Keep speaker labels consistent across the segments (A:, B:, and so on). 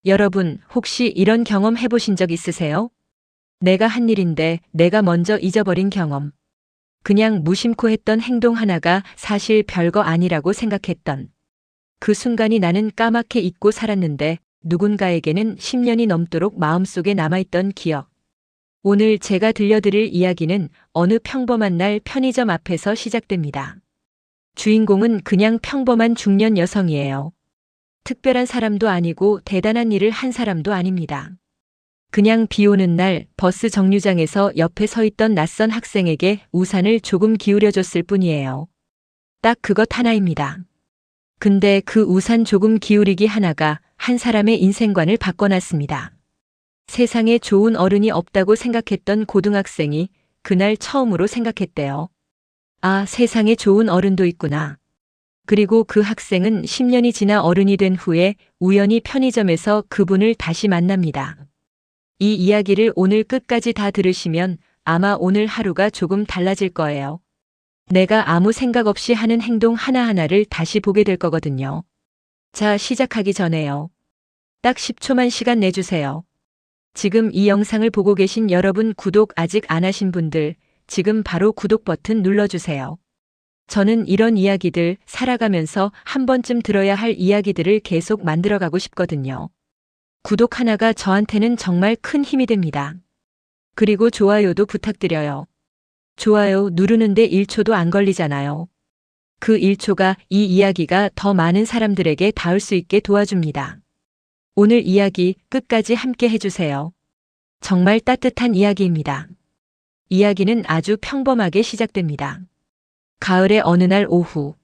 A: 여러분, 혹시 이런 경험 해보신 적 있으세요? 내가 한 일인데 내가 먼저 잊어버린 경험. 그냥 무심코 했던 행동 하나가 사실 별거 아니라고 생각했던. 그 순간이 나는 까맣게 잊고 살았는데 누군가에게는 10년이 넘도록 마음속에 남아있던 기억. 오늘 제가 들려드릴 이야기는 어느 평범한 날 편의점 앞에서 시작됩니다. 주인공은 그냥 평범한 중년 여성이에요. 특별한 사람도 아니고 대단한 일을 한 사람도 아닙니다. 그냥 비 오는 날 버스 정류장에서 옆에 서 있던 낯선 학생에게 우산을 조금 기울여줬을 뿐이에요. 딱 그것 하나입니다. 근데 그 우산 조금 기울이기 하나가 한 사람의 인생관을 바꿔놨습니다. 세상에 좋은 어른이 없다고 생각했던 고등학생이 그날 처음으로 생각했대요. 아, 세상에 좋은 어른도 있구나. 그리고 그 학생은 10년이 지나 어른이 된 후에 우연히 편의점에서 그분을 다시 만납니다. 이 이야기를 오늘 끝까지 다 들으시면 아마 오늘 하루가 조금 달라질 거예요. 내가 아무 생각 없이 하는 행동 하나하나를 다시 보게 될 거거든요. 자, 시작하기 전에요. 딱 10초만 시간 내주세요. 지금 이 영상을 보고 계신 여러분, 구독 아직 안 하신 분들 지금 바로 구독 버튼 눌러주세요. 저는 이런 이야기들 살아가면서 한 번쯤 들어야 할 이야기들을 계속 만들어가고 싶거든요. 구독 하나가 저한테는 정말 큰 힘이 됩니다. 그리고 좋아요도 부탁드려요. 좋아요 누르는데 1초도 안 걸리잖아요. 그 1초가 이 이야기가 더 많은 사람들에게 닿을 수 있게 도와줍니다. 오늘 이야기 끝까지 함께 해주세요. 정말 따뜻한 이야기입니다. 이야기는 아주 평범하게 시작됩니다. 가을의 어느 날 오후,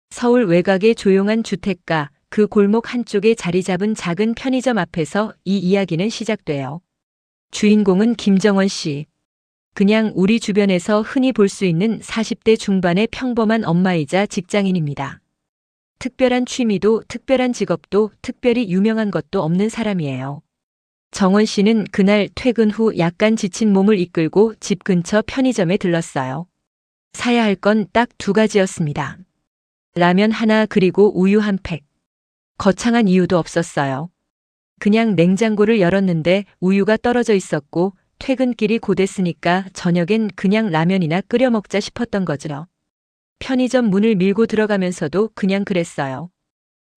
A: 서울 외곽의 조용한 주택가, 그 골목 한쪽에 자리 잡은 작은 편의점 앞에서 이 이야기는 시작돼요. 주인공은 김정원 씨. 그냥 우리 주변에서 흔히 볼 수 있는 40대 중반의 평범한 엄마이자 직장인입니다. 특별한 취미도 특별한 직업도 특별히 유명한 것도 없는 사람이에요. 정원 씨는 그날 퇴근 후 약간 지친 몸을 이끌고 집 근처 편의점에 들렀어요. 사야 할 건 딱 두 가지였습니다. 라면 하나 그리고 우유 한 팩. 거창한 이유도 없었어요. 그냥 냉장고를 열었는데 우유가 떨어져 있었고 퇴근길이 곧했으니까 저녁엔 그냥 라면이나 끓여 먹자 싶었던 거죠. 편의점 문을 밀고 들어가면서도 그냥 그랬어요.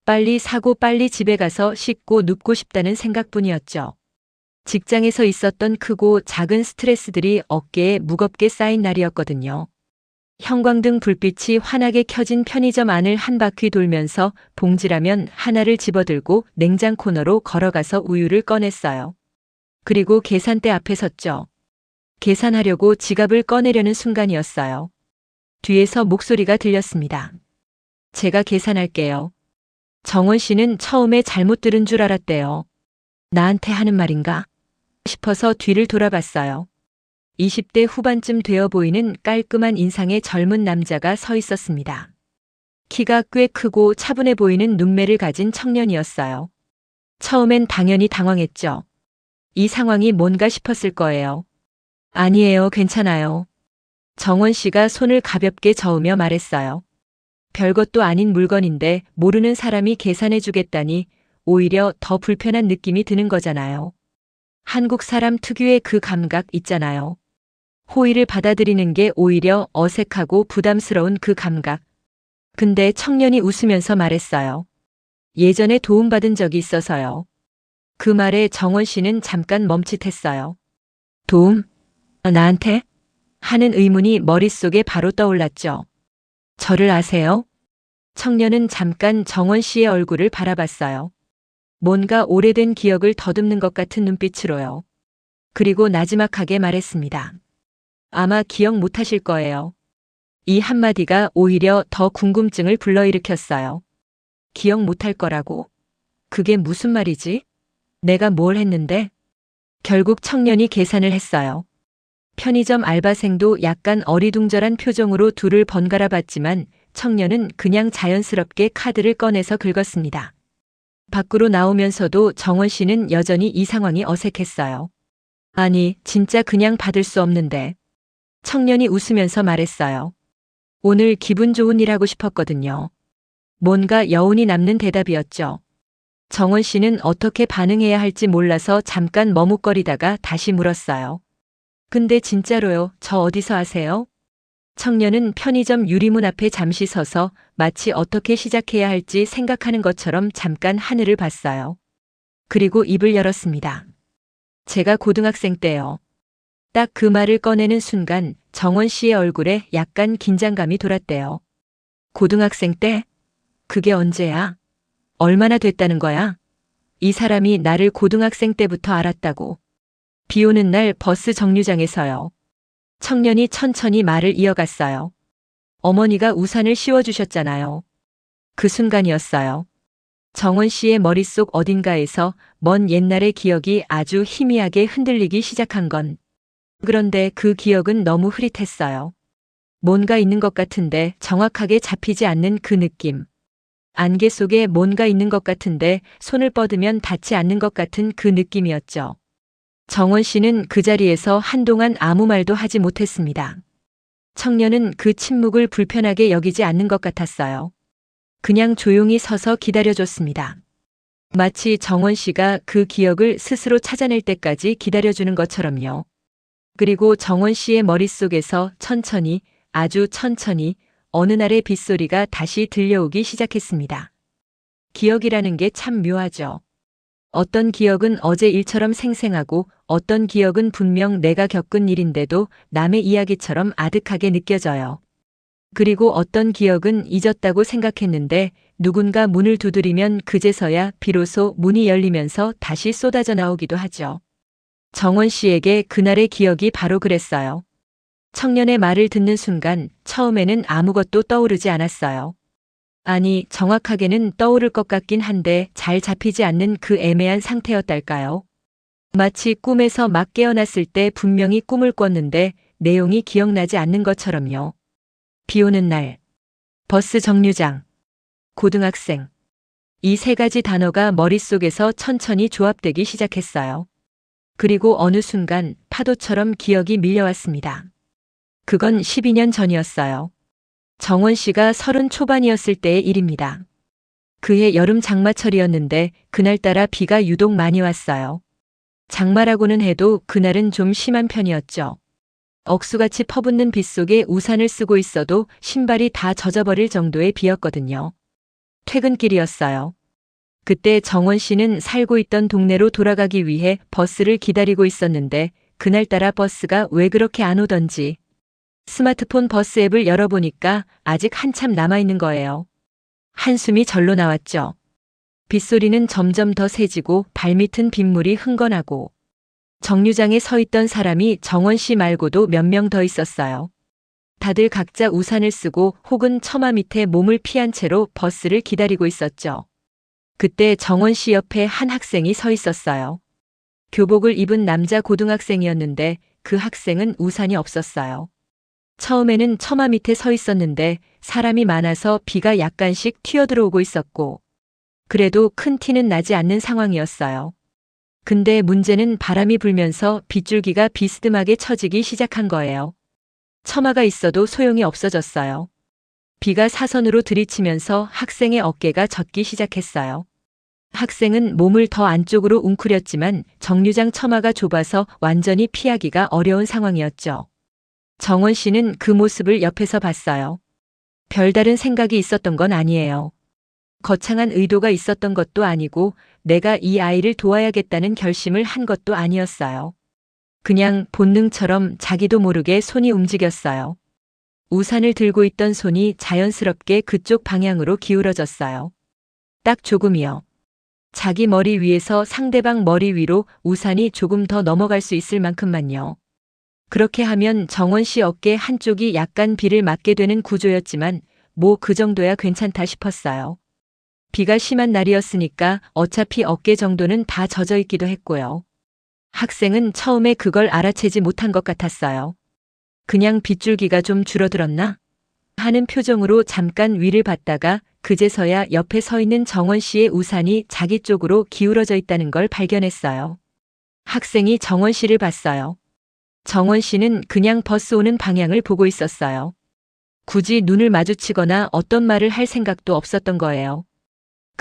A: 빨리 사고 빨리 집에 가서 씻고 눕고 싶다는 생각뿐이었죠. 직장에서 있었던 크고 작은 스트레스들이 어깨에 무겁게 쌓인 날이었거든요. 형광등 불빛이 환하게 켜진 편의점 안을 한 바퀴 돌면서 봉지라면 하나를 집어들고 냉장 코너로 걸어가서 우유를 꺼냈어요. 그리고 계산대 앞에 섰죠. 계산하려고 지갑을 꺼내려는 순간이었어요. 뒤에서 목소리가 들렸습니다. 제가 계산할게요. 정원 씨는 처음에 잘못 들은 줄 알았대요. 나한테 하는 말인가 싶어서 뒤를 돌아봤어요. 20대 후반쯤 되어 보이는 깔끔한 인상의 젊은 남자가 서 있었습니다. 키가 꽤 크고 차분해 보이는 눈매를 가진 청년이었어요. 처음엔 당연히 당황했죠. 이 상황이 뭔가 싶었을 거예요. 아니에요, 괜찮아요. 정원 씨가 손을 가볍게 저으며 말했어요. 별것도 아닌 물건인데 모르는 사람이 계산해 주겠다니 오히려 더 불편한 느낌이 드는 거잖아요. 한국 사람 특유의 그 감각 있잖아요. 호의를 받아들이는 게 오히려 어색하고 부담스러운 그 감각. 근데 청년이 웃으면서 말했어요. 예전에 도움받은 적이 있어서요. 그 말에 정원 씨는 잠깐 멈칫했어요. 도움? 나한테? 하는 의문이 머릿속에 바로 떠올랐죠. 저를 아세요? 청년은 잠깐 정원 씨의 얼굴을 바라봤어요. 뭔가 오래된 기억을 더듬는 것 같은 눈빛으로요. 그리고 나지막하게 말했습니다. 아마 기억 못하실 거예요. 이 한마디가 오히려 더 궁금증을 불러일으켰어요. 기억 못할 거라고? 그게 무슨 말이지? 내가 뭘 했는데? 결국 청년이 계산을 했어요. 편의점 알바생도 약간 어리둥절한 표정으로 둘을 번갈아 봤지만 청년은 그냥 자연스럽게 카드를 꺼내서 긁었습니다. 밖으로 나오면서도 정원 씨는 여전히 이 상황이 어색했어요. 아니, 진짜 그냥 받을 수 없는데. 청년이 웃으면서 말했어요. 오늘 기분 좋은 일 하고 싶었거든요. 뭔가 여운이 남는 대답이었죠. 정원 씨는 어떻게 반응해야 할지 몰라서 잠깐 머뭇거리다가 다시 물었어요. 근데 진짜로요, 저 어디서 아세요? 청년은 편의점 유리문 앞에 잠시 서서 마치 어떻게 시작해야 할지 생각하는 것처럼 잠깐 하늘을 봤어요. 그리고 입을 열었습니다. 제가 고등학생 때요. 딱 그 말을 꺼내는 순간 정원 씨의 얼굴에 약간 긴장감이 돌았대요. 고등학생 때? 그게 언제야? 얼마나 됐다는 거야? 이 사람이 나를 고등학생 때부터 알았다고. 비 오는 날 버스 정류장에서요. 청년이 천천히 말을 이어갔어요. 어머니가 우산을 씌워주셨잖아요. 그 순간이었어요. 정원 씨의 머릿속 어딘가에서 먼 옛날의 기억이 아주 희미하게 흔들리기 시작한 건. 그런데 그 기억은 너무 흐릿했어요. 뭔가 있는 것 같은데 정확하게 잡히지 않는 그 느낌. 안개 속에 뭔가 있는 것 같은데 손을 뻗으면 닿지 않는 것 같은 그 느낌이었죠. 정원 씨는 그 자리에서 한동안 아무 말도 하지 못했습니다. 청년은 그 침묵을 불편하게 여기지 않는 것 같았어요. 그냥 조용히 서서 기다려줬습니다. 마치 정원 씨가 그 기억을 스스로 찾아낼 때까지 기다려주는 것처럼요. 그리고 정원 씨의 머릿속에서 천천히, 아주 천천히 어느 날의 빗소리가 다시 들려오기 시작했습니다. 기억이라는 게 참 묘하죠. 어떤 기억은 어제 일처럼 생생하고 어떤 기억은 분명 내가 겪은 일인데도 남의 이야기처럼 아득하게 느껴져요. 그리고 어떤 기억은 잊었다고 생각했는데 누군가 문을 두드리면 그제서야 비로소 문이 열리면서 다시 쏟아져 나오기도 하죠. 정원 씨에게 그날의 기억이 바로 그랬어요. 청년의 말을 듣는 순간 처음에는 아무것도 떠오르지 않았어요. 아니, 정확하게는 떠오를 것 같긴 한데 잘 잡히지 않는 그 애매한 상태였달까요? 마치 꿈에서 막 깨어났을 때 분명히 꿈을 꿨는데 내용이 기억나지 않는 것처럼요. 비 오는 날, 버스 정류장, 고등학생. 이 세 가지 단어가 머릿속에서 천천히 조합되기 시작했어요. 그리고 어느 순간 파도처럼 기억이 밀려왔습니다. 그건 12년 전이었어요. 정원 씨가 30 초반이었을 때의 일입니다. 그해 여름 장마철이었는데 그날따라 비가 유독 많이 왔어요. 장마라고는 해도 그날은 좀 심한 편이었죠. 억수같이 퍼붓는 빗속에 우산을 쓰고 있어도 신발이 다 젖어버릴 정도의 비였거든요. 퇴근길이었어요. 그때 정원 씨는 살고 있던 동네로 돌아가기 위해 버스를 기다리고 있었는데 그날따라 버스가 왜 그렇게 안 오던지 스마트폰 버스 앱을 열어보니까 아직 한참 남아있는 거예요. 한숨이 절로 나왔죠. 빗소리는 점점 더 세지고 발밑은 빗물이 흥건하고 정류장에 서 있던 사람이 정원 씨 말고도 몇 명 더 있었어요. 다들 각자 우산을 쓰고 혹은 처마 밑에 몸을 피한 채로 버스를 기다리고 있었죠. 그때 정원 씨 옆에 한 학생이 서 있었어요. 교복을 입은 남자 고등학생이었는데 그 학생은 우산이 없었어요. 처음에는 처마 밑에 서 있었는데 사람이 많아서 비가 약간씩 튀어들어오고 있었고 그래도 큰 티는 나지 않는 상황이었어요. 근데 문제는 바람이 불면서 빗줄기가 비스듬하게 처지기 시작한 거예요. 처마가 있어도 소용이 없어졌어요. 비가 사선으로 들이치면서 학생의 어깨가 젖기 시작했어요. 학생은 몸을 더 안쪽으로 웅크렸지만 정류장 처마가 좁아서 완전히 피하기가 어려운 상황이었죠. 정원 씨는 그 모습을 옆에서 봤어요. 별다른 생각이 있었던 건 아니에요. 거창한 의도가 있었던 것도 아니고 내가 이 아이를 도와야겠다는 결심을 한 것도 아니었어요. 그냥 본능처럼 자기도 모르게 손이 움직였어요. 우산을 들고 있던 손이 자연스럽게 그쪽 방향으로 기울어졌어요. 딱 조금이요. 자기 머리 위에서 상대방 머리 위로 우산이 조금 더 넘어갈 수 있을 만큼만요. 그렇게 하면 정원 씨 어깨 한쪽이 약간 비를 맞게 되는 구조였지만 뭐 그 정도야 괜찮다 싶었어요. 비가 심한 날이었으니까 어차피 어깨 정도는 다 젖어 있기도 했고요. 학생은 처음에 그걸 알아채지 못한 것 같았어요. 그냥 빗줄기가 좀 줄어들었나? 하는 표정으로 잠깐 위를 봤다가 그제서야 옆에 서 있는 정원 씨의 우산이 자기 쪽으로 기울어져 있다는 걸 발견했어요. 학생이 정원 씨를 봤어요. 정원 씨는 그냥 버스 오는 방향을 보고 있었어요. 굳이 눈을 마주치거나 어떤 말을 할 생각도 없었던 거예요.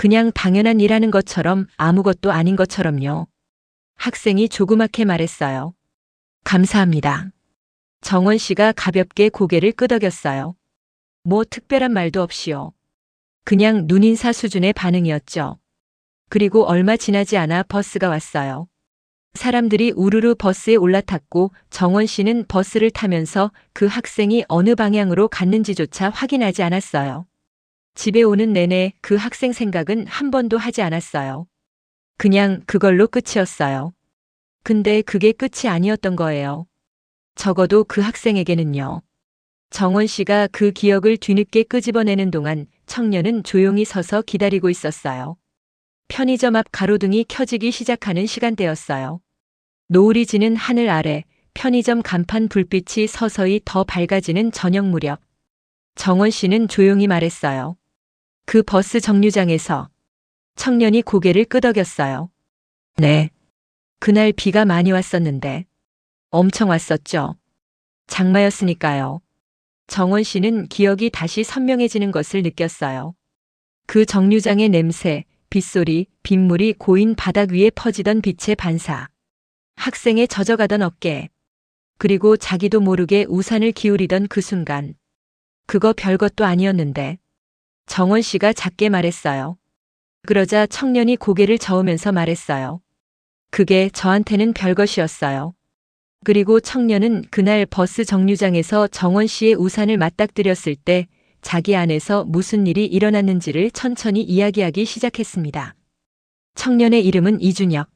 A: 그냥 당연한 일 하는 것처럼 아무것도 아닌 것처럼요. 학생이 조그맣게 말했어요. 감사합니다. 정원 씨가 가볍게 고개를 끄덕였어요. 뭐 특별한 말도 없이요. 그냥 눈인사 수준의 반응이었죠. 그리고 얼마 지나지 않아 버스가 왔어요. 사람들이 우르르 버스에 올라탔고 정원 씨는 버스를 타면서 그 학생이 어느 방향으로 갔는지조차 확인하지 않았어요. 집에 오는 내내 그 학생 생각은 한 번도 하지 않았어요. 그냥 그걸로 끝이었어요. 근데 그게 끝이 아니었던 거예요. 적어도 그 학생에게는요. 정원 씨가 그 기억을 뒤늦게 끄집어내는 동안 청년은 조용히 서서 기다리고 있었어요. 편의점 앞 가로등이 켜지기 시작하는 시간대였어요. 노을이 지는 하늘 아래 편의점 간판 불빛이 서서히 더 밝아지는 저녁 무렵. 정원 씨는 조용히 말했어요. 그 버스 정류장에서. 청년이 고개를 끄덕였어요. 네. 그날 비가 많이 왔었는데. 엄청 왔었죠. 장마였으니까요. 정원 씨는 기억이 다시 선명해지는 것을 느꼈어요. 그 정류장의 냄새, 빗소리, 빗물이 고인 바닥 위에 퍼지던 빛의 반사. 학생의 젖어가던 어깨. 그리고 자기도 모르게 우산을 기울이던 그 순간. 그거 별것도 아니었는데. 정원 씨가 작게 말했어요. 그러자 청년이 고개를 저으면서 말했어요. 그게 저한테는 별것이었어요. 그리고 청년은 그날 버스 정류장에서 정원 씨의 우산을 맞닥뜨렸을 때 자기 안에서 무슨 일이 일어났는지를 천천히 이야기하기 시작했습니다. 청년의 이름은 이준혁.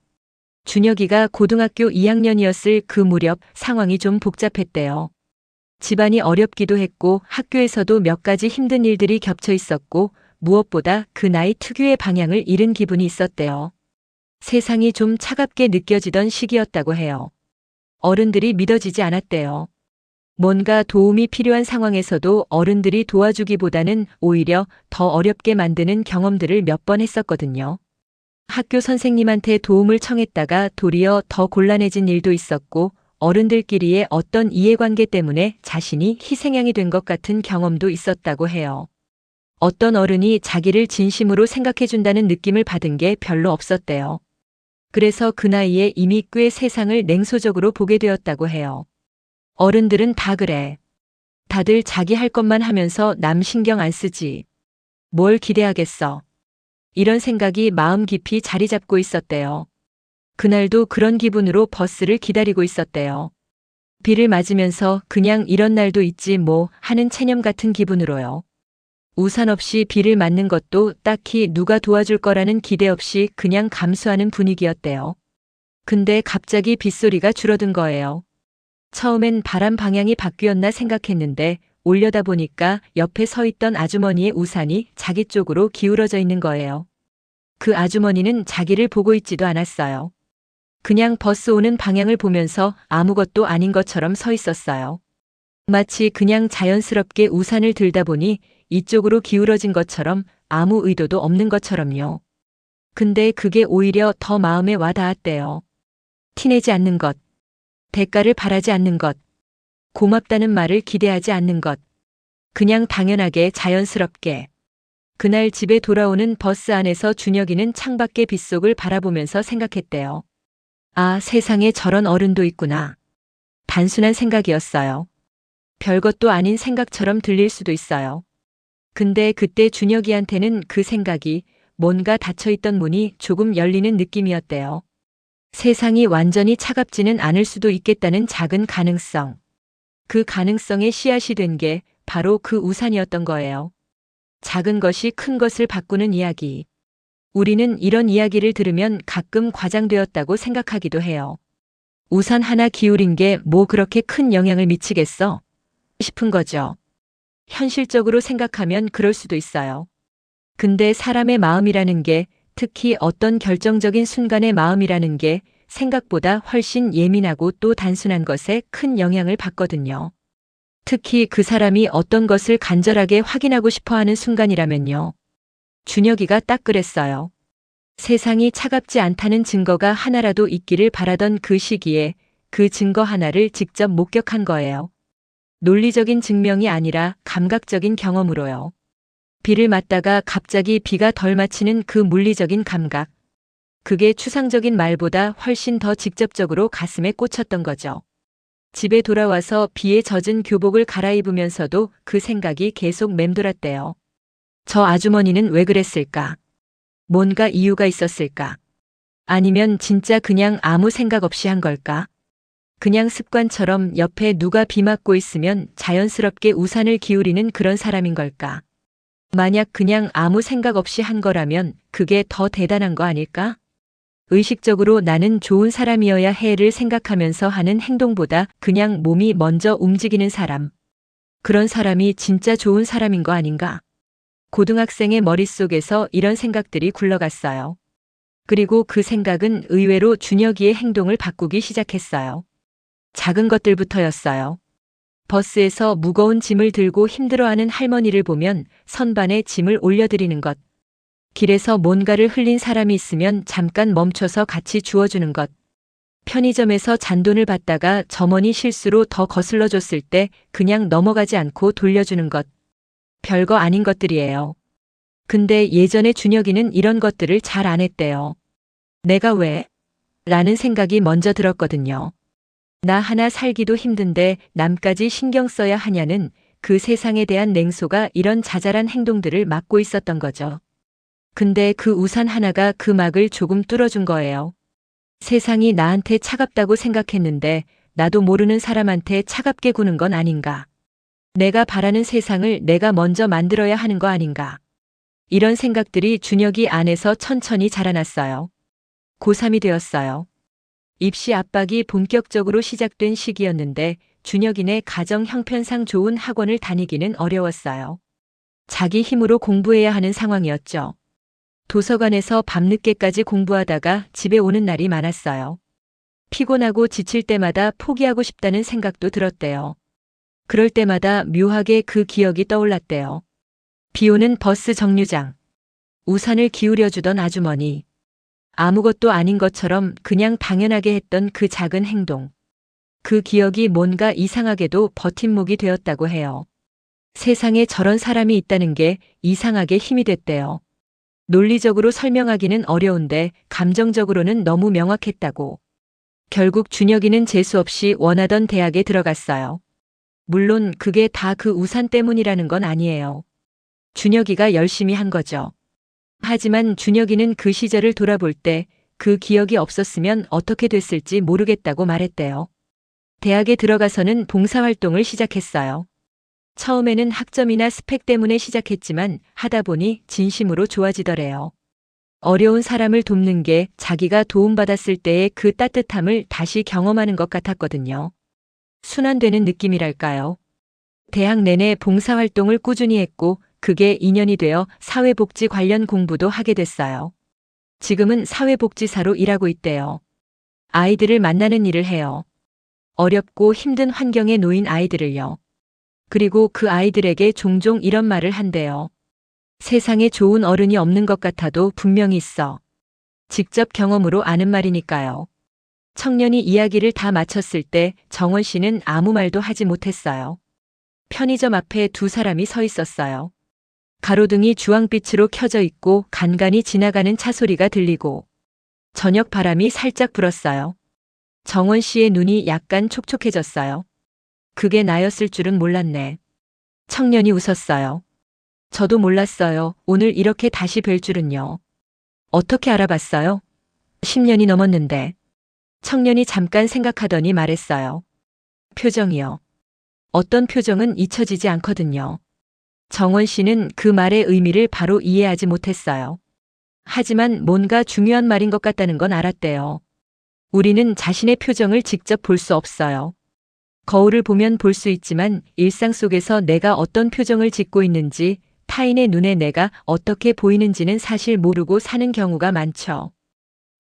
A: 준혁이가 고등학교 2학년이었을 그 무렵 상황이 좀 복잡했대요. 집안이 어렵기도 했고 학교에서도 몇 가지 힘든 일들이 겹쳐 있었고 무엇보다 그 나이 특유의 방향을 잃은 기분이 있었대요. 세상이 좀 차갑게 느껴지던 시기였다고 해요. 어른들이 믿어지지 않았대요. 뭔가 도움이 필요한 상황에서도 어른들이 도와주기보다는 오히려 더 어렵게 만드는 경험들을 몇 번 했었거든요. 학교 선생님한테 도움을 청했다가 도리어 더 곤란해진 일도 있었고 어른들끼리의 어떤 이해관계 때문에 자신이 희생양이 된 것 같은 경험도 있었다고 해요. 어떤 어른이 자기를 진심으로 생각해준다는 느낌을 받은 게 별로 없었대요. 그래서 그 나이에 이미 꽤 세상을 냉소적으로 보게 되었다고 해요. 어른들은 다 그래. 다들 자기 할 것만 하면서 남 신경 안 쓰지. 뭘 기대하겠어. 이런 생각이 마음 깊이 자리 잡고 있었대요. 그날도 그런 기분으로 버스를 기다리고 있었대요. 비를 맞으면서 그냥 이런 날도 있지 뭐 하는 체념 같은 기분으로요. 우산 없이 비를 맞는 것도 딱히 누가 도와줄 거라는 기대 없이 그냥 감수하는 분위기였대요. 근데 갑자기 빗소리가 줄어든 거예요. 처음엔 바람 방향이 바뀌었나 생각했는데 올려다 보니까 옆에 서 있던 아주머니의 우산이 자기 쪽으로 기울어져 있는 거예요. 그 아주머니는 자기를 보고 있지도 않았어요. 그냥 버스 오는 방향을 보면서 아무것도 아닌 것처럼 서 있었어요. 마치 그냥 자연스럽게 우산을 들다 보니 이쪽으로 기울어진 것처럼 아무 의도도 없는 것처럼요. 근데 그게 오히려 더 마음에 와 닿았대요. 티내지 않는 것, 대가를 바라지 않는 것, 고맙다는 말을 기대하지 않는 것, 그냥 당연하게 자연스럽게. 그날 집에 돌아오는 버스 안에서 준혁이는 창밖의 빗속을 바라보면서 생각했대요. 아, 세상에 저런 어른도 있구나. 단순한 생각이었어요. 별것도 아닌 생각처럼 들릴 수도 있어요. 근데 그때 준혁이한테는 그 생각이 뭔가 닫혀있던 문이 조금 열리는 느낌이었대요. 세상이 완전히 차갑지는 않을 수도 있겠다는 작은 가능성. 그 가능성의 씨앗이 된 게 바로 그 우산이었던 거예요. 작은 것이 큰 것을 바꾸는 이야기. 우리는 이런 이야기를 들으면 가끔 과장되었다고 생각하기도 해요. 우산 하나 기울인 게 뭐 그렇게 큰 영향을 미치겠어? 싶은 거죠. 현실적으로 생각하면 그럴 수도 있어요. 근데 사람의 마음이라는 게, 특히 어떤 결정적인 순간의 마음이라는 게 생각보다 훨씬 예민하고 또 단순한 것에 큰 영향을 받거든요. 특히 그 사람이 어떤 것을 간절하게 확인하고 싶어 하는 순간이라면요. 준혁이가 딱 그랬어요. 세상이 차갑지 않다는 증거가 하나라도 있기를 바라던 그 시기에 그 증거 하나를 직접 목격한 거예요. 논리적인 증명이 아니라 감각적인 경험으로요. 비를 맞다가 갑자기 비가 덜 맞히는 그 물리적인 감각. 그게 추상적인 말보다 훨씬 더 직접적으로 가슴에 꽂혔던 거죠. 집에 돌아와서 비에 젖은 교복을 갈아입으면서도 그 생각이 계속 맴돌았대요. 저 아주머니는 왜 그랬을까? 뭔가 이유가 있었을까? 아니면 진짜 그냥 아무 생각 없이 한 걸까? 그냥 습관처럼 옆에 누가 비 맞고 있으면 자연스럽게 우산을 기울이는 그런 사람인 걸까? 만약 그냥 아무 생각 없이 한 거라면 그게 더 대단한 거 아닐까? 의식적으로 나는 좋은 사람이어야 해를 생각하면서 하는 행동보다 그냥 몸이 먼저 움직이는 사람. 그런 사람이 진짜 좋은 사람인 거 아닌가? 고등학생의 머릿속에서 이런 생각들이 굴러갔어요. 그리고 그 생각은 의외로 준혁이의 행동을 바꾸기 시작했어요. 작은 것들부터였어요. 버스에서 무거운 짐을 들고 힘들어하는 할머니를 보면 선반에 짐을 올려드리는 것. 길에서 뭔가를 흘린 사람이 있으면 잠깐 멈춰서 같이 주워주는 것. 편의점에서 잔돈을 받다가 점원이 실수로 더 거슬러 줬을 때 그냥 넘어가지 않고 돌려주는 것. 별거 아닌 것들이에요. 근데 예전에 준혁이는 이런 것들을 잘 안 했대요. 내가 왜? 라는 생각이 먼저 들었거든요. 나 하나 살기도 힘든데 남까지 신경 써야 하냐는 그 세상에 대한 냉소가 이런 자잘한 행동들을 막고 있었던 거죠. 근데 그 우산 하나가 그 막을 조금 뚫어준 거예요. 세상이 나한테 차갑다고 생각했는데 나도 모르는 사람한테 차갑게 구는 건 아닌가. 내가 바라는 세상을 내가 먼저 만들어야 하는 거 아닌가. 이런 생각들이 준혁이 안에서 천천히 자라났어요. 고3이 되었어요. 입시 압박이 본격적으로 시작된 시기였는데 준혁이네 가정 형편상 좋은 학원을 다니기는 어려웠어요. 자기 힘으로 공부해야 하는 상황이었죠. 도서관에서 밤늦게까지 공부하다가 집에 오는 날이 많았어요. 피곤하고 지칠 때마다 포기하고 싶다는 생각도 들었대요. 그럴 때마다 묘하게 그 기억이 떠올랐대요. 비 오는 버스 정류장. 우산을 기울여주던 아주머니. 아무것도 아닌 것처럼 그냥 당연하게 했던 그 작은 행동. 그 기억이 뭔가 이상하게도 버팀목이 되었다고 해요. 세상에 저런 사람이 있다는 게 이상하게 힘이 됐대요. 논리적으로 설명하기는 어려운데 감정적으로는 너무 명확했다고. 결국 준혁이는 재수 없이 원하던 대학에 들어갔어요. 물론 그게 다 그 우산 때문이라는 건 아니에요. 준혁이가 열심히 한 거죠. 하지만 준혁이는 그 시절을 돌아볼 때 그 기억이 없었으면 어떻게 됐을지 모르겠다고 말했대요. 대학에 들어가서는 봉사활동을 시작했어요. 처음에는 학점이나 스펙 때문에 시작했지만 하다 보니 진심으로 좋아지더래요. 어려운 사람을 돕는 게 자기가 도움받았을 때의 그 따뜻함을 다시 경험하는 것 같았거든요. 순환되는 느낌이랄까요. 대학 내내 봉사활동을 꾸준히 했고 그게 인연이 되어 사회복지 관련 공부도 하게 됐어요. 지금은 사회복지사로 일하고 있대요. 아이들을 만나는 일을 해요. 어렵고 힘든 환경에 놓인 아이들을요. 그리고 그 아이들에게 종종 이런 말을 한대요. 세상에 좋은 어른이 없는 것 같아도 분명히 있어. 직접 경험으로 아는 말이니까요. 청년이 이야기를 다 마쳤을 때 정원 씨는 아무 말도 하지 못했어요. 편의점 앞에 두 사람이 서 있었어요. 가로등이 주황빛으로 켜져 있고 간간히 지나가는 차 소리가 들리고 저녁 바람이 살짝 불었어요. 정원 씨의 눈이 약간 촉촉해졌어요. 그게 나였을 줄은 몰랐네. 청년이 웃었어요. 저도 몰랐어요. 오늘 이렇게 다시 뵐 줄은요. 어떻게 알아봤어요? 10년이 넘었는데. 청년이 잠깐 생각하더니 말했어요. 표정이요. 어떤 표정은 잊혀지지 않거든요. 정원 씨는 그 말의 의미를 바로 이해하지 못했어요. 하지만 뭔가 중요한 말인 것 같다는 건 알았대요. 우리는 자신의 표정을 직접 볼 수 없어요. 거울을 보면 볼 수 있지만 일상 속에서 내가 어떤 표정을 짓고 있는지, 타인의 눈에 내가 어떻게 보이는지는 사실 모르고 사는 경우가 많죠.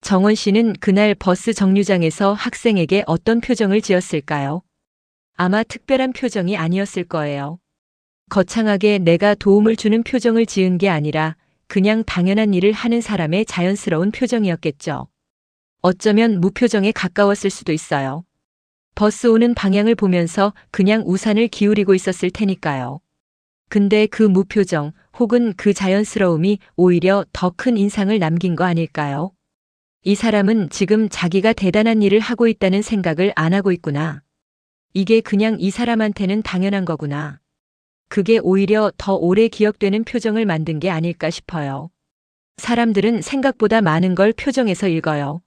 A: 정원 씨는 그날 버스 정류장에서 학생에게 어떤 표정을 지었을까요? 아마 특별한 표정이 아니었을 거예요. 거창하게 내가 도움을 주는 표정을 지은 게 아니라 그냥 당연한 일을 하는 사람의 자연스러운 표정이었겠죠. 어쩌면 무표정에 가까웠을 수도 있어요. 버스 오는 방향을 보면서 그냥 우산을 기울이고 있었을 테니까요. 근데 그 무표정 혹은 그 자연스러움이 오히려 더 큰 인상을 남긴 거 아닐까요? 이 사람은 지금 자기가 대단한 일을 하고 있다는 생각을 안 하고 있구나. 이게 그냥 이 사람한테는 당연한 거구나. 그게 오히려 더 오래 기억되는 표정을 만든 게 아닐까 싶어요. 사람들은 생각보다 많은 걸 표정에서 읽어요.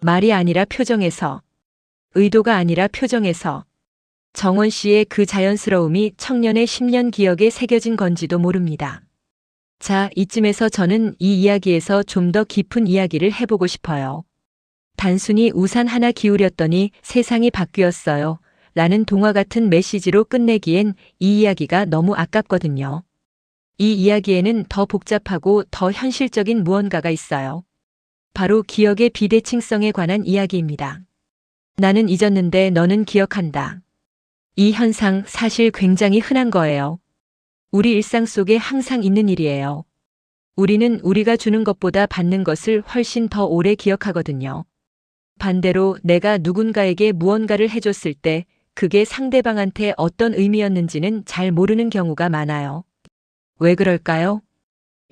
A: 말이 아니라 표정에서. 의도가 아니라 표정에서. 정원 씨의 그 자연스러움이 청년의 10년 기억에 새겨진 건지도 모릅니다. 자, 이쯤에서 저는 이 이야기에서 좀 더 깊은 이야기를 해보고 싶어요. 단순히 우산 하나 기울였더니 세상이 바뀌었어요. 라는 동화 같은 메시지로 끝내기엔 이 이야기가 너무 아깝거든요. 이 이야기에는 더 복잡하고 더 현실적인 무언가가 있어요. 바로 기억의 비대칭성에 관한 이야기입니다. 나는 잊었는데 너는 기억한다. 이 현상 사실 굉장히 흔한 거예요. 우리 일상 속에 항상 있는 일이에요. 우리는 우리가 주는 것보다 받는 것을 훨씬 더 오래 기억하거든요. 반대로 내가 누군가에게 무언가를 해줬을 때 그게 상대방한테 어떤 의미였는지는 잘 모르는 경우가 많아요. 왜 그럴까요?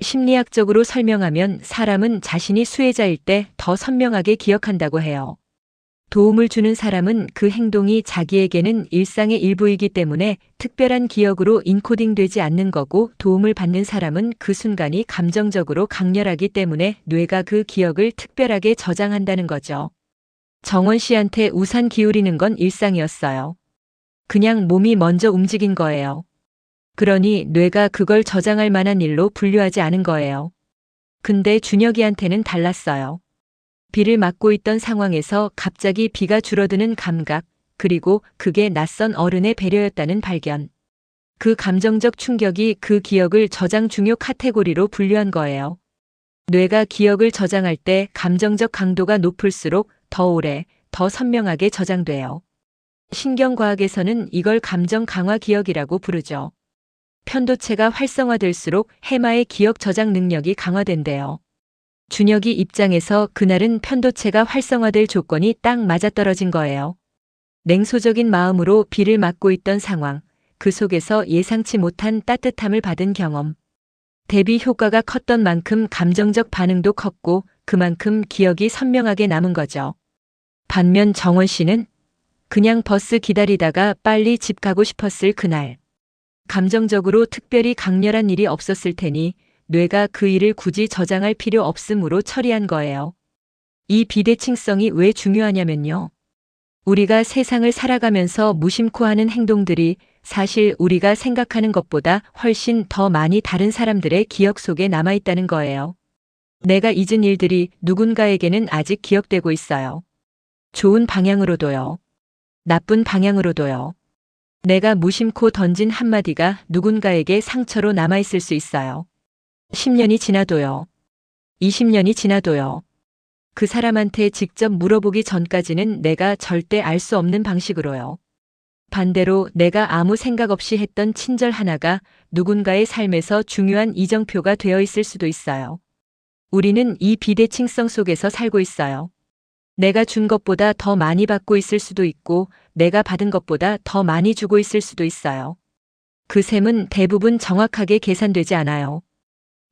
A: 심리학적으로 설명하면 사람은 자신이 수혜자일 때 더 선명하게 기억한다고 해요. 도움을 주는 사람은 그 행동이 자기에게는 일상의 일부이기 때문에 특별한 기억으로 인코딩되지 않는 거고, 도움을 받는 사람은 그 순간이 감정적으로 강렬하기 때문에 뇌가 그 기억을 특별하게 저장한다는 거죠. 정원 씨한테 우산 기울이는 건 일상이었어요. 그냥 몸이 먼저 움직인 거예요. 그러니 뇌가 그걸 저장할 만한 일로 분류하지 않은 거예요. 근데 준혁이한테는 달랐어요. 비를 맞고 있던 상황에서 갑자기 비가 줄어드는 감각, 그리고 그게 낯선 어른의 배려였다는 발견. 그 감정적 충격이 그 기억을 저장 중요 카테고리로 분류한 거예요. 뇌가 기억을 저장할 때 감정적 강도가 높을수록 더 오래, 더 선명하게 저장돼요. 신경과학에서는 이걸 감정 강화 기억이라고 부르죠. 편도체가 활성화될수록 해마의 기억 저장 능력이 강화된대요. 준혁이 입장에서 그날은 편도체가 활성화될 조건이 딱 맞아떨어진 거예요. 냉소적인 마음으로 비를 맞고 있던 상황, 그 속에서 예상치 못한 따뜻함을 받은 경험. 대비 효과가 컸던 만큼 감정적 반응도 컸고 그만큼 기억이 선명하게 남은 거죠. 반면 정원 씨는 그냥 버스 기다리다가 빨리 집 가고 싶었을 그날. 감정적으로 특별히 강렬한 일이 없었을 테니 뇌가 그 일을 굳이 저장할 필요 없음으로 처리한 거예요. 이 비대칭성이 왜 중요하냐면요. 우리가 세상을 살아가면서 무심코 하는 행동들이 사실 우리가 생각하는 것보다 훨씬 더 많이 다른 사람들의 기억 속에 남아있다는 거예요. 내가 잊은 일들이 누군가에게는 아직 기억되고 있어요. 좋은 방향으로도요. 나쁜 방향으로도요. 내가 무심코 던진 한마디가 누군가에게 상처로 남아있을 수 있어요. 10년이 지나도요. 20년이 지나도요. 그 사람한테 직접 물어보기 전까지는 내가 절대 알 수 없는 방식으로요. 반대로 내가 아무 생각 없이 했던 친절 하나가 누군가의 삶에서 중요한 이정표가 되어 있을 수도 있어요. 우리는 이 비대칭성 속에서 살고 있어요. 내가 준 것보다 더 많이 받고 있을 수도 있고 내가 받은 것보다 더 많이 주고 있을 수도 있어요. 그 셈은 대부분 정확하게 계산되지 않아요.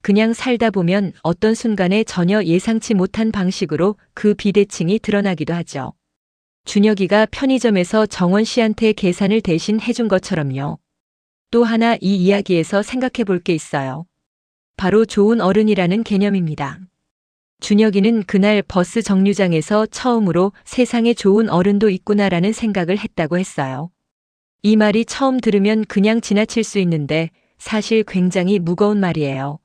A: 그냥 살다 보면 어떤 순간에 전혀 예상치 못한 방식으로 그 비대칭이 드러나기도 하죠. 준혁이가 편의점에서 정원 씨한테 계산을 대신 해준 것처럼요. 또 하나 이 이야기에서 생각해 볼 게 있어요. 바로 좋은 어른이라는 개념입니다. 준혁이는 그날 버스 정류장에서 처음으로 세상에 좋은 어른도 있구나라는 생각을 했다고 했어요. 이 말이 처음 들으면 그냥 지나칠 수 있는데 사실 굉장히 무거운 말이에요.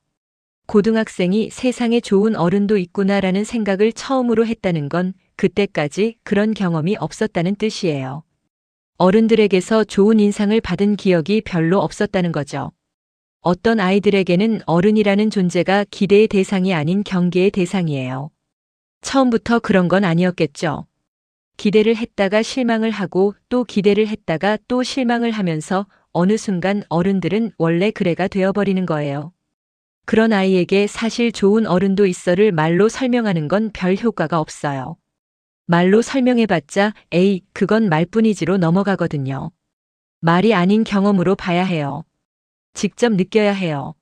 A: 고등학생이 세상에 좋은 어른도 있구나라는 생각을 처음으로 했다는 건 그때까지 그런 경험이 없었다는 뜻이에요. 어른들에게서 좋은 인상을 받은 기억이 별로 없었다는 거죠. 어떤 아이들에게는 어른이라는 존재가 기대의 대상이 아닌 경계의 대상이에요. 처음부터 그런 건 아니었겠죠. 기대를 했다가 실망을 하고 또 기대를 했다가 또 실망을 하면서 어느 순간 어른들은 원래 그래가 되어버리는 거예요. 그런 아이에게 사실 좋은 어른도 있어를 말로 설명하는 건 별 효과가 없어요. 말로 설명해봤자 에이, 그건 말뿐이지로 넘어가거든요. 말이 아닌 경험으로 봐야 해요. 직접 느껴야 해요.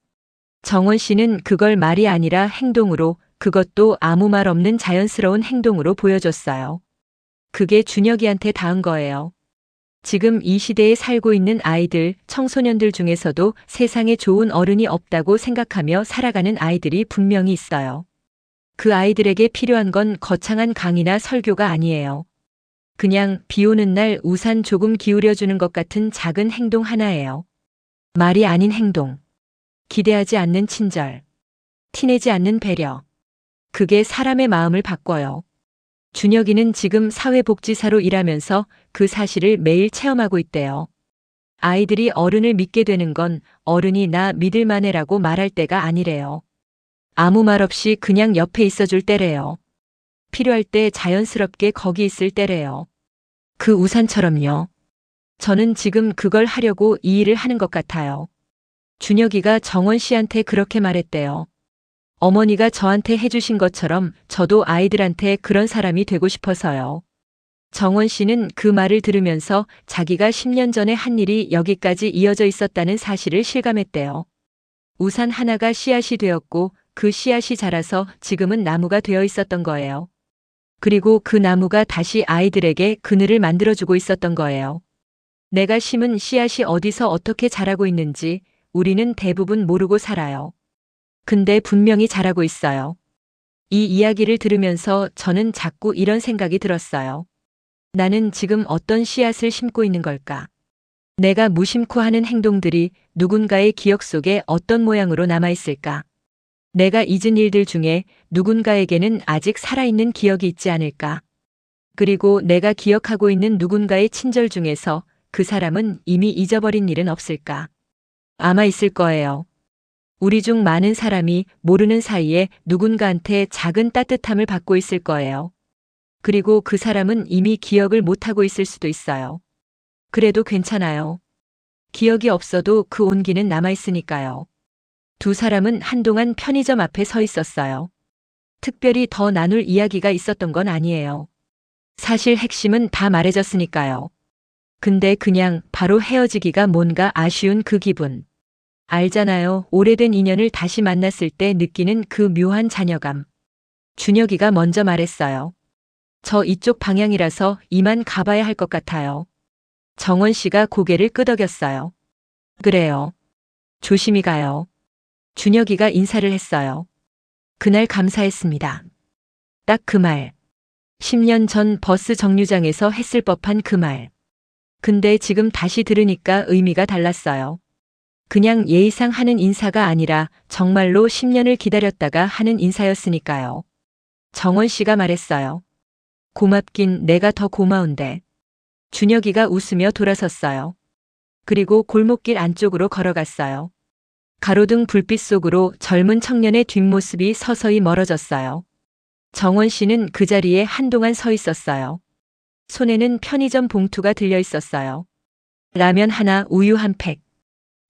A: 정원 씨는 그걸 말이 아니라 행동으로, 그것도 아무 말 없는 자연스러운 행동으로 보여줬어요. 그게 준혁이한테 닿은 거예요. 지금 이 시대에 살고 있는 아이들, 청소년들 중에서도 세상에 좋은 어른이 없다고 생각하며 살아가는 아이들이 분명히 있어요. 그 아이들에게 필요한 건 거창한 강의나 설교가 아니에요. 그냥 비 오는 날 우산 조금 기울여주는 것 같은 작은 행동 하나예요. 말이 아닌 행동. 기대하지 않는 친절. 티내지 않는 배려. 그게 사람의 마음을 바꿔요. 준혁이는 지금 사회복지사로 일하면서 그 사실을 매일 체험하고 있대요. 아이들이 어른을 믿게 되는 건 어른이 나 믿을 만해라고 말할 때가 아니래요. 아무 말 없이 그냥 옆에 있어줄 때래요. 필요할 때 자연스럽게 거기 있을 때래요. 그 우산처럼요. 저는 지금 그걸 하려고 이 일을 하는 것 같아요. 준혁이가 정원 씨한테 그렇게 말했대요. 어머니가 저한테 해주신 것처럼 저도 아이들한테 그런 사람이 되고 싶어서요. 정원 씨는 그 말을 들으면서 자기가 10년 전에 한 일이 여기까지 이어져 있었다는 사실을 실감했대요. 우산 하나가 씨앗이 되었고 그 씨앗이 자라서 지금은 나무가 되어 있었던 거예요. 그리고 그 나무가 다시 아이들에게 그늘을 만들어주고 있었던 거예요. 내가 심은 씨앗이 어디서 어떻게 자라고 있는지 우리는 대부분 모르고 살아요. 근데 분명히 자라고 있어요. 이 이야기를 들으면서 저는 자꾸 이런 생각이 들었어요. 나는 지금 어떤 씨앗을 심고 있는 걸까? 내가 무심코 하는 행동들이 누군가의 기억 속에 어떤 모양으로 남아있을까? 내가 잊은 일들 중에 누군가에게는 아직 살아있는 기억이 있지 않을까? 그리고 내가 기억하고 있는 누군가의 친절 중에서 그 사람은 이미 잊어버린 일은 없을까? 아마 있을 거예요. 우리 중 많은 사람이 모르는 사이에 누군가한테 작은 따뜻함을 받고 있을 거예요. 그리고 그 사람은 이미 기억을 못하고 있을 수도 있어요. 그래도 괜찮아요. 기억이 없어도 그 온기는 남아있으니까요. 두 사람은 한동안 편의점 앞에 서 있었어요. 특별히 더 나눌 이야기가 있었던 건 아니에요. 사실 핵심은 다 말해졌으니까요. 근데 그냥 바로 헤어지기가 뭔가 아쉬운 그 기분. 알잖아요. 오래된 인연을 다시 만났을 때 느끼는 그 묘한 잔여감. 준혁이가 먼저 말했어요. 저 이쪽 방향이라서 이만 가봐야 할 것 같아요. 정원 씨가 고개를 끄덕였어요. 그래요. 조심히 가요. 준혁이가 인사를 했어요. 그날 감사했습니다. 딱 그 말. 10년 전 버스 정류장에서 했을 법한 그 말. 근데 지금 다시 들으니까 의미가 달랐어요. 그냥 예의상 하는 인사가 아니라 정말로 10년을 기다렸다가 하는 인사였으니까요. 정원 씨가 말했어요. 고맙긴 내가 더 고마운데. 준혁이가 웃으며 돌아섰어요. 그리고 골목길 안쪽으로 걸어갔어요. 가로등 불빛 속으로 젊은 청년의 뒷모습이 서서히 멀어졌어요. 정원 씨는 그 자리에 한동안 서 있었어요. 손에는 편의점 봉투가 들려 있었어요. 라면 하나, 우유 한 팩.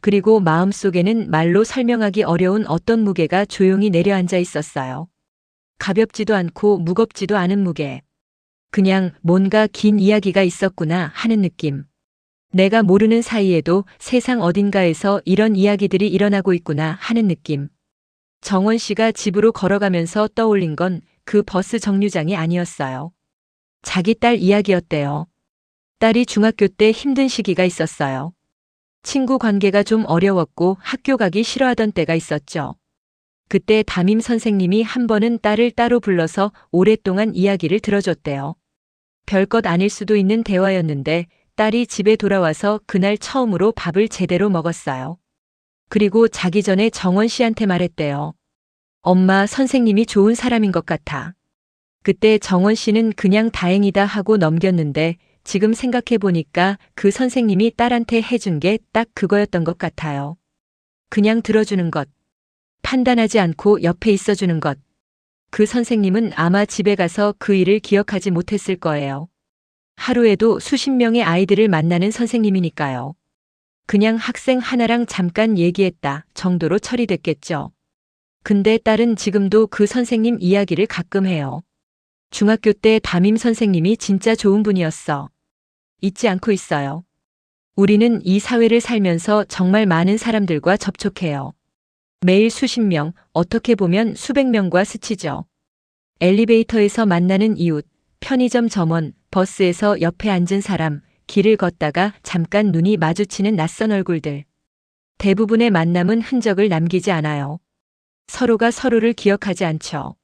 A: 그리고 마음속에는 말로 설명하기 어려운 어떤 무게가 조용히 내려앉아 있었어요. 가볍지도 않고 무겁지도 않은 무게. 그냥 뭔가 긴 이야기가 있었구나 하는 느낌. 내가 모르는 사이에도 세상 어딘가에서 이런 이야기들이 일어나고 있구나 하는 느낌. 정원 씨가 집으로 걸어가면서 떠올린 건 그 버스 정류장이 아니었어요. 자기 딸 이야기였대요. 딸이 중학교 때 힘든 시기가 있었어요. 친구 관계가 좀 어려웠고 학교 가기 싫어하던 때가 있었죠. 그때 담임 선생님이 한 번은 딸을 따로 불러서 오랫동안 이야기를 들어줬대요. 별것 아닐 수도 있는 대화였는데 딸이 집에 돌아와서 그날 처음으로 밥을 제대로 먹었어요. 그리고 자기 전에 정원 씨한테 말했대요. 엄마, 선생님이 좋은 사람인 것 같아. 그때 정원 씨는 그냥 다행이다 하고 넘겼는데 지금 생각해 보니까 그 선생님이 딸한테 해준 게 딱 그거였던 것 같아요. 그냥 들어주는 것. 판단하지 않고 옆에 있어주는 것. 그 선생님은 아마 집에 가서 그 일을 기억하지 못했을 거예요. 하루에도 수십 명의 아이들을 만나는 선생님이니까요. 그냥 학생 하나랑 잠깐 얘기했다 정도로 처리됐겠죠. 근데 딸은 지금도 그 선생님 이야기를 가끔 해요. 중학교 때 담임 선생님이 진짜 좋은 분이었어. 잊지 않고 있어요. 우리는 이 사회를 살면서 정말 많은 사람들과 접촉해요. 매일 수십 명, 어떻게 보면 수백 명과 스치죠. 엘리베이터에서 만나는 이웃, 편의점 점원, 버스에서 옆에 앉은 사람, 길을 걷다가 잠깐 눈이 마주치는 낯선 얼굴들. 대부분의 만남은 흔적을 남기지 않아요. 서로가 서로를 기억하지 않죠.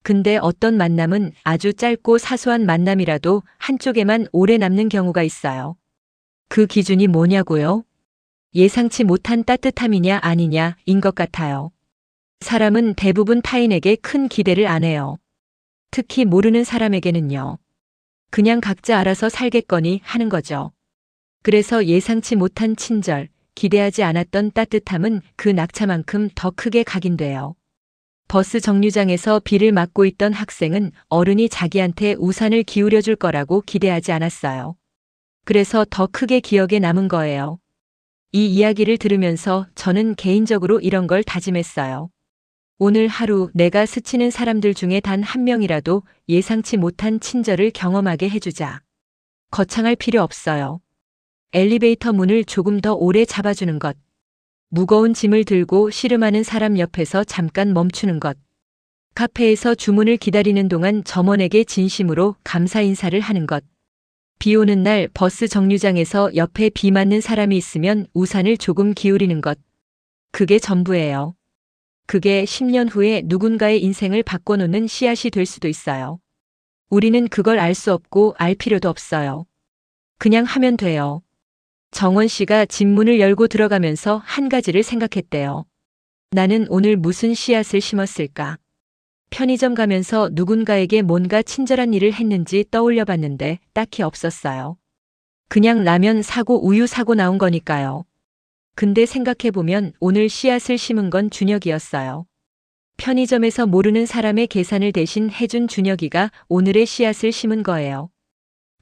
A: 근데 어떤 만남은 아주 짧고 사소한 만남이라도 한쪽에만 오래 남는 경우가 있어요. 그 기준이 뭐냐고요? 예상치 못한 따뜻함이냐 아니냐인 것 같아요. 사람은 대부분 타인에게 큰 기대를 안 해요. 특히 모르는 사람에게는요. 그냥 각자 알아서 살겠거니 하는 거죠. 그래서 예상치 못한 친절, 기대하지 않았던 따뜻함은 그 낙차만큼 더 크게 각인돼요. 버스 정류장에서 비를 맞고 있던 학생은 어른이 자기한테 우산을 기울여 줄 거라고 기대하지 않았어요. 그래서 더 크게 기억에 남은 거예요. 이 이야기를 들으면서 저는 개인적으로 이런 걸 다짐했어요. 오늘 하루 내가 스치는 사람들 중에 단 한 명이라도 예상치 못한 친절을 경험하게 해주자. 거창할 필요 없어요. 엘리베이터 문을 조금 더 오래 잡아주는 것. 무거운 짐을 들고 씨름하는 사람 옆에서 잠깐 멈추는 것. 카페에서 주문을 기다리는 동안 점원에게 진심으로 감사 인사를 하는 것. 비 오는 날 버스 정류장에서 옆에 비 맞는 사람이 있으면 우산을 조금 기울이는 것. 그게 전부예요. 그게 10년 후에 누군가의 인생을 바꿔놓는 씨앗이 될 수도 있어요. 우리는 그걸 알 수 없고 알 필요도 없어요. 그냥 하면 돼요. 정원 씨가 집 문을 열고 들어가면서 한 가지를 생각했대요. 나는 오늘 무슨 씨앗을 심었을까? 편의점 가면서 누군가에게 뭔가 친절한 일을 했는지 떠올려 봤는데 딱히 없었어요. 그냥 라면 사고 우유 사고 나온 거니까요. 근데 생각해보면 오늘 씨앗을 심은 건 준혁이었어요. 편의점에서 모르는 사람의 계산을 대신 해준 준혁이가 오늘의 씨앗을 심은 거예요.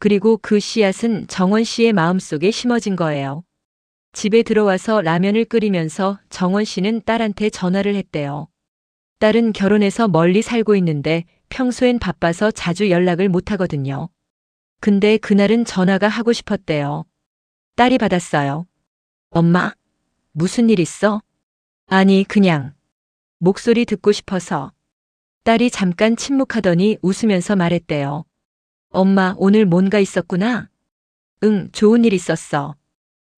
A: 그리고 그 씨앗은 정원 씨의 마음속에 심어진 거예요. 집에 들어와서 라면을 끓이면서 정원 씨는 딸한테 전화를 했대요. 딸은 결혼해서 멀리 살고 있는데 평소엔 바빠서 자주 연락을 못 하거든요. 근데 그날은 전화가 하고 싶었대요. 딸이 받았어요. 엄마, 무슨 일 있어? 아니, 그냥. 목소리 듣고 싶어서. 딸이 잠깐 침묵하더니 웃으면서 말했대요. 엄마, 오늘 뭔가 있었구나? 응, 좋은 일 있었어.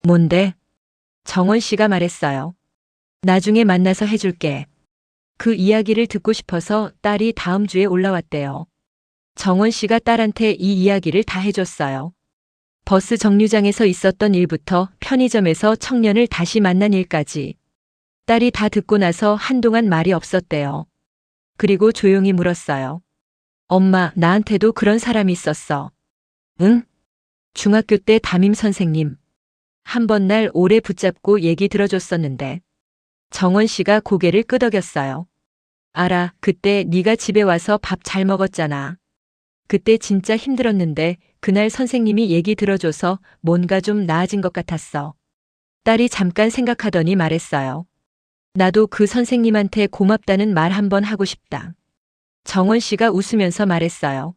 A: 뭔데? 정원 씨가 말했어요. 나중에 만나서 해줄게. 그 이야기를 듣고 싶어서 딸이 다음 주에 올라왔대요. 정원 씨가 딸한테 이 이야기를 다 해줬어요. 버스 정류장에서 있었던 일부터 편의점에서 청년을 다시 만난 일까지. 딸이 다 듣고 나서 한동안 말이 없었대요. 그리고 조용히 물었어요. 엄마, 나한테도 그런 사람이 있었어. 응? 중학교 때 담임 선생님. 한 번 날 오래 붙잡고 얘기 들어줬었는데. 정원 씨가 고개를 끄덕였어요. 알아, 그때 네가 집에 와서 밥 잘 먹었잖아. 그때 진짜 힘들었는데 그날 선생님이 얘기 들어줘서 뭔가 좀 나아진 것 같았어. 딸이 잠깐 생각하더니 말했어요. 나도 그 선생님한테 고맙다는 말 한번 하고 싶다. 정원 씨가 웃으면서 말했어요.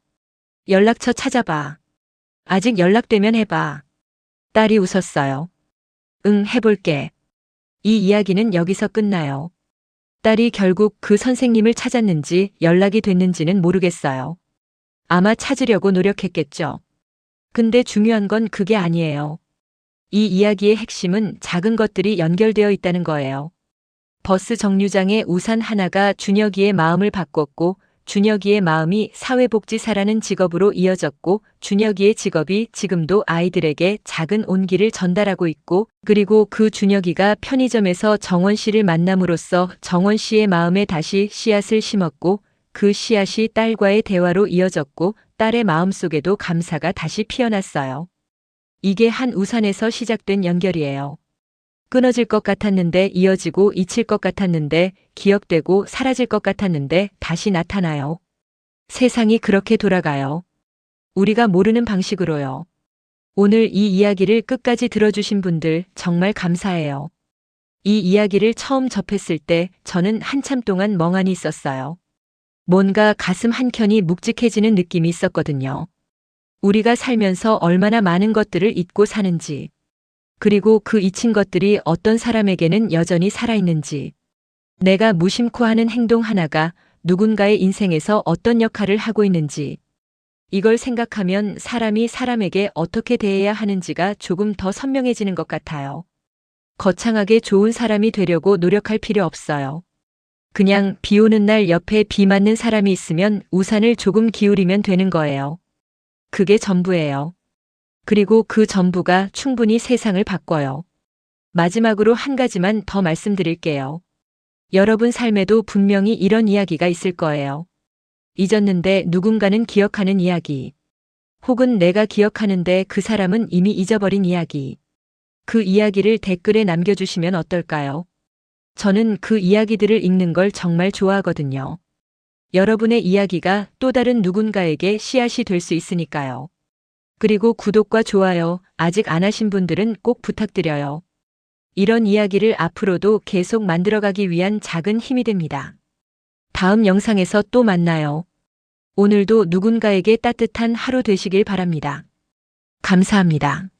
A: 연락처 찾아봐. 아직 연락되면 해봐. 딸이 웃었어요. 응, 해볼게. 이 이야기는 여기서 끝나요. 딸이 결국 그 선생님을 찾았는지 연락이 됐는지는 모르겠어요. 아마 찾으려고 노력했겠죠. 근데 중요한 건 그게 아니에요. 이 이야기의 핵심은 작은 것들이 연결되어 있다는 거예요. 버스 정류장의 우산 하나가 준혁이의 마음을 바꿨고 준혁이의 마음이 사회복지사라는 직업으로 이어졌고 준혁이의 직업이 지금도 아이들에게 작은 온기를 전달하고 있고 그리고 그 준혁이가 편의점에서 정원 씨를 만남으로써 정원 씨의 마음에 다시 씨앗을 심었고 그 씨앗이 딸과의 대화로 이어졌고 딸의 마음속에도 감사가 다시 피어났어요. 이게 한 우산에서 시작된 연결이에요. 끊어질 것 같았는데 이어지고 잊힐 것 같았는데 기억되고 사라질 것 같았는데 다시 나타나요. 세상이 그렇게 돌아가요. 우리가 모르는 방식으로요. 오늘 이 이야기를 끝까지 들어주신 분들 정말 감사해요. 이 이야기를 처음 접했을 때 저는 한참 동안 멍하니 있었어요. 뭔가 가슴 한켠이 묵직해지는 느낌이 있었거든요. 우리가 살면서 얼마나 많은 것들을 잊고 사는지. 그리고 그 잊힌 것들이 어떤 사람에게는 여전히 살아있는지. 내가 무심코 하는 행동 하나가 누군가의 인생에서 어떤 역할을 하고 있는지, 이걸 생각하면 사람이 사람에게 어떻게 대해야 하는지가 조금 더 선명해지는 것 같아요. 거창하게 좋은 사람이 되려고 노력할 필요 없어요. 그냥 비 오는 날 옆에 비 맞는 사람이 있으면 우산을 조금 기울이면 되는 거예요. 그게 전부예요. 그리고 그 전부가 충분히 세상을 바꿔요. 마지막으로 한 가지만 더 말씀드릴게요. 여러분 삶에도 분명히 이런 이야기가 있을 거예요. 잊었는데 누군가는 기억하는 이야기. 혹은 내가 기억하는데 그 사람은 이미 잊어버린 이야기. 그 이야기를 댓글에 남겨주시면 어떨까요? 저는 그 이야기들을 읽는 걸 정말 좋아하거든요. 여러분의 이야기가 또 다른 누군가에게 씨앗이 될 수 있으니까요. 그리고 구독과 좋아요 아직 안 하신 분들은 꼭 부탁드려요. 이런 이야기를 앞으로도 계속 만들어가기 위한 작은 힘이 됩니다. 다음 영상에서 또 만나요. 오늘도 누군가에게 따뜻한 하루 되시길 바랍니다. 감사합니다.